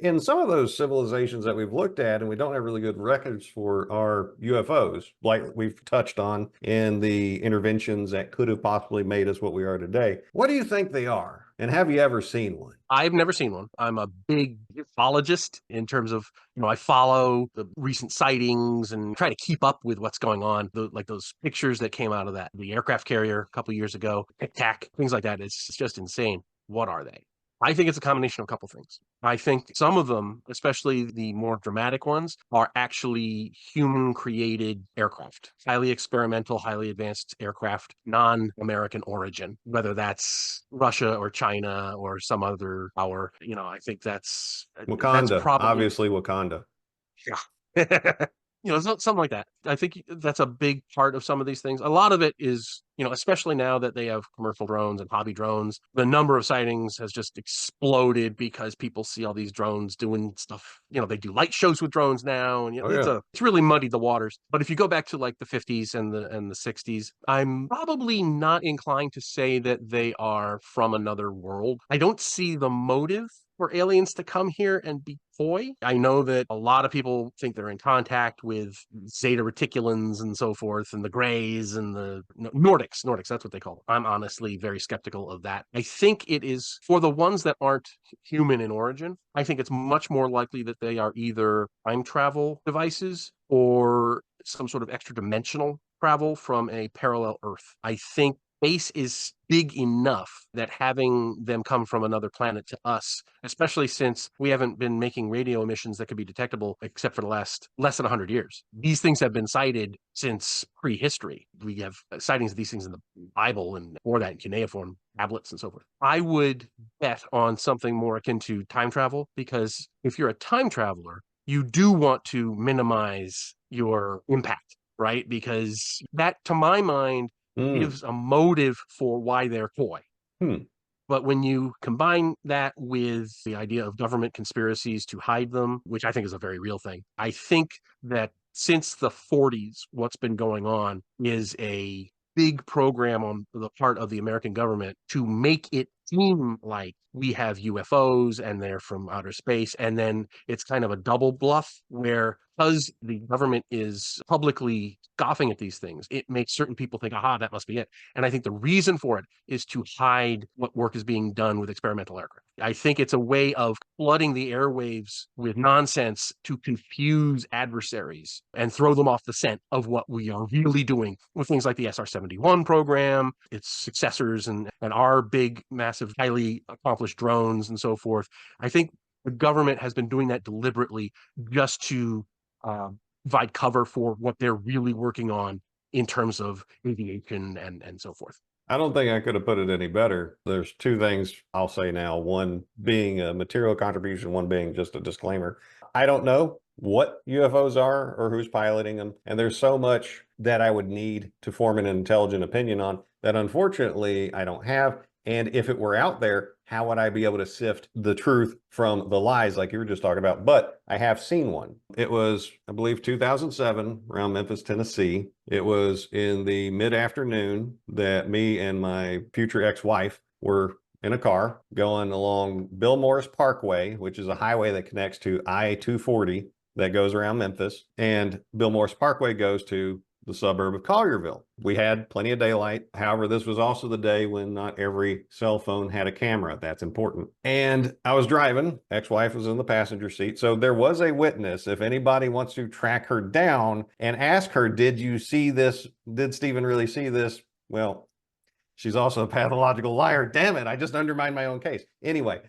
In some of those civilizations that we've looked at and we don't have really good records for are UFOs, like we've touched on in the interventions that could have possibly made us what we are today. What do you think they are? And have you ever seen one? I've never seen one. I'm a big ufologist in terms of, I follow the recent sightings and try to keep up with what's going on. Like those pictures that came out of the aircraft carrier a couple years ago, Tic Tac, things like that. It's just insane. What are they? I think it's a combination of a couple things. I think some of them, especially the more dramatic ones, are actually human created aircraft, highly experimental, highly advanced aircraft, non American origin, whether that's Russia or China or some other power. I think that's Wakanda, probably, obviously Wakanda. yeah. Something like that. I think that's a big part of some of these things. A lot of it is, especially now that they have commercial drones and hobby drones, the number of sightings has just exploded because people see all these drones doing stuff. They do light shows with drones now, and Oh it's yeah. a it's really muddied the waters. But if you go back to like the 50s and the 60s, I'm probably not inclined to say that they are from another world. I don't see the motive for aliens to come here and be coy. I know that a lot of people think they're in contact with Zeta Reticulans and so forth, and the Greys and the Nordics. Nordics, that's what they call them. I'm honestly very skeptical of that. I think it is for the ones that aren't human in origin. I think it's much more likely that they are either time travel devices or some sort of extra dimensional travel from a parallel Earth. I think space is big enough that having them come from another planet to us, especially since we haven't been making radio emissions that could be detectable except for the last less than 100 years. These things have been cited since prehistory. We have sightings of these things in the Bible and before that in cuneiform tablets and so forth. I would bet on something more akin to time travel because if you're a time traveler, you do want to minimize your impact, right? Because that, to my mind, Mm. gives a motive for why they're coy. Hmm. But when you combine that with the idea of government conspiracies to hide them, which I think is a very real thing, I think that since the 40s, what's been going on is a big program on the part of the American government to make it seem like we have UFOs and they're from outer space. And then it's kind of a double bluff where, because the government is publicly scoffing at these things, it makes certain people think, aha, that must be it. And I think the reason for it is to hide what work is being done with experimental aircraft. I think it's a way of flooding the airwaves with nonsense to confuse adversaries and throw them off the scent of what we are really doing with things like the SR-71 program, its successors, and our big, massive, highly accomplished drones and so forth. I think the government has been doing that deliberately just to provide cover for what they're really working on in terms of aviation and so forth. I don't think I could have put it any better. There's two things I'll say now, one being a material contribution, one being just a disclaimer. I don't know what UFOs are or who's piloting them, and there's so much that I would need to form an intelligent opinion on that unfortunately I don't have. And if it were out there, how would I be able to sift the truth from the lies like you were just talking about? But I have seen one. It was, I believe, 2007 around Memphis, Tennessee. It was in the mid-afternoon that me and my future ex-wife were in a car going along Bill Morris Parkway, which is a highway that connects to I-240 that goes around Memphis. And Bill Morris Parkway goes to the suburb of Collierville. We had plenty of daylight. However, this was also the day when not every cell phone had a camera. That's important. And I was driving. Ex-wife was in the passenger seat. So there was a witness. If anybody wants to track her down and ask her, did you see this? Did Stephen really see this? Well, she's also a pathological liar. Damn it. I just undermined my own case. Anyway,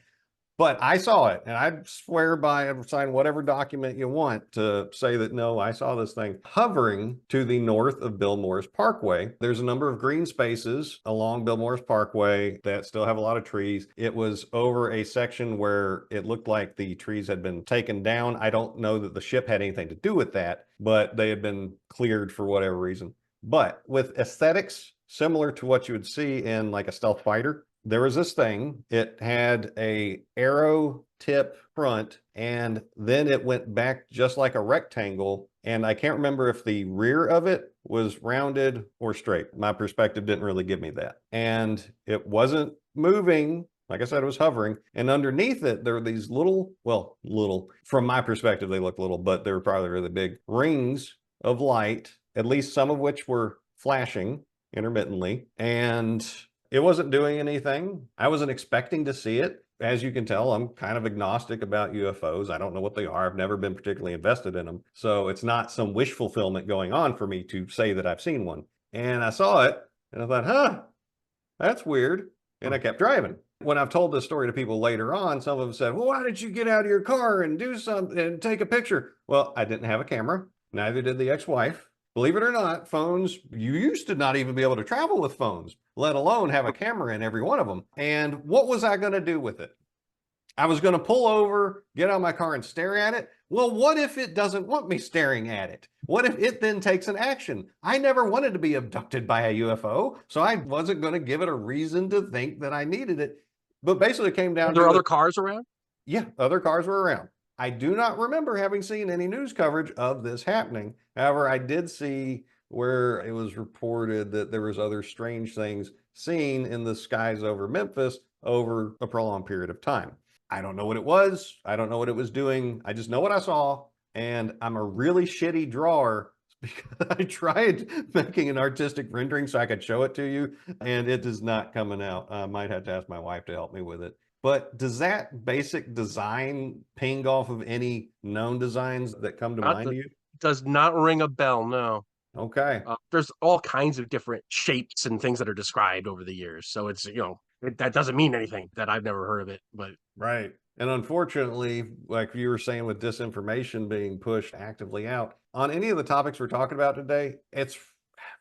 but I saw it, and I swear by and sign whatever document you want to say that, no, I saw this thing hovering to the north of Bill Morris Parkway. There's a number of green spaces along Bill Morris Parkway that still have a lot of trees. It was over a section where it looked like the trees had been taken down. I don't know that the ship had anything to do with that, but they had been cleared for whatever reason. But with aesthetics similar to what you would see in like a stealth fighter, there was this thing. It had a arrow tip front, and then it went back just like a rectangle. And I can't remember if the rear of it was rounded or straight. My perspective didn't really give me that. And it wasn't moving Like I said, it was hovering. And underneath it, there were these little, well, little, from my perspective, they look little, but they were probably really big rings of light, at least some of which were flashing intermittently. And it wasn't doing anything. I wasn't expecting to see it. As you can tell, I'm kind of agnostic about UFOs. I don't know what they are. I've never been particularly invested in them. So it's not some wish fulfillment going on for me to say that I've seen one. And I saw it and I thought, huh, that's weird. And I kept driving. When I've told this story to people later on, some of them said, well, why didn't you get out of your car and do something and take a picture? Well, I didn't have a camera. Neither did the ex-wife. Believe it or not, phones, you used to not even be able to travel with phones, let alone have a camera in every one of them. And what was I going to do with it? I was going to pull over, get out of my car and stare at it. Well, what if it doesn't want me staring at it? What if it then takes an action? I never wanted to be abducted by a UFO, so I wasn't going to give it a reason to think that I needed it. But basically it came Are down there to other cars around? yeah, other cars were around. I do not remember having seen any news coverage of this happening. However, I did see where it was reported that there was other strange things seen in the skies over Memphis over a prolonged period of time. I don't know what it was. I don't know what it was doing. I just know what I saw. And I'm a really shitty drawer because I tried making an artistic rendering so I could show it to you, and it is not coming out. I might have to ask my wife to help me with it. But does that basic design ping off of any known designs that come to Not mind the to you? Does not ring a bell, no. Okay. There's all kinds of different shapes and things that are described over the years. So it's, that doesn't mean anything that I've never heard of it. But Right. And unfortunately, like you were saying with disinformation being pushed actively out, on any of the topics we're talking about today, it's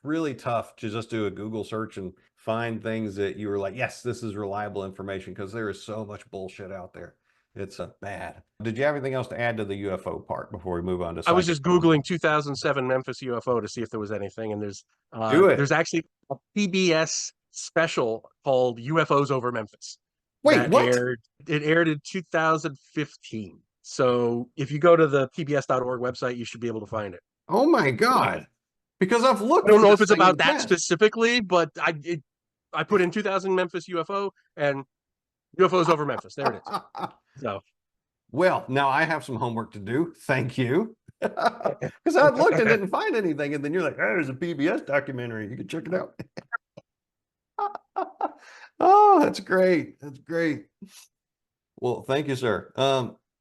really tough to just do a Google search and find things that you were like, yes, this is reliable information, because there is so much bullshit out there. It's bad. Did you have anything else to add to the UFO part before we move on to I was psychic just phenomena? Googling 2007 Memphis UFO to see if there was anything. And Do there's it. actually a PBS special called UFOs over Memphis Wait, that what? aired in 2015. So if you go to the pbs.org website, you should be able to find it. Oh my God. Because I've I looked don't for know if this it's thing in about the that past. specifically, but I put in 2000 Memphis UFO and UFOs over Memphis. There it is. So Well, now I have some homework to do. Thank you. Because I looked and didn't find anything. And then you're like, oh, there's a PBS documentary. You can check it out. Oh, that's great. That's great. Well, thank you, sir.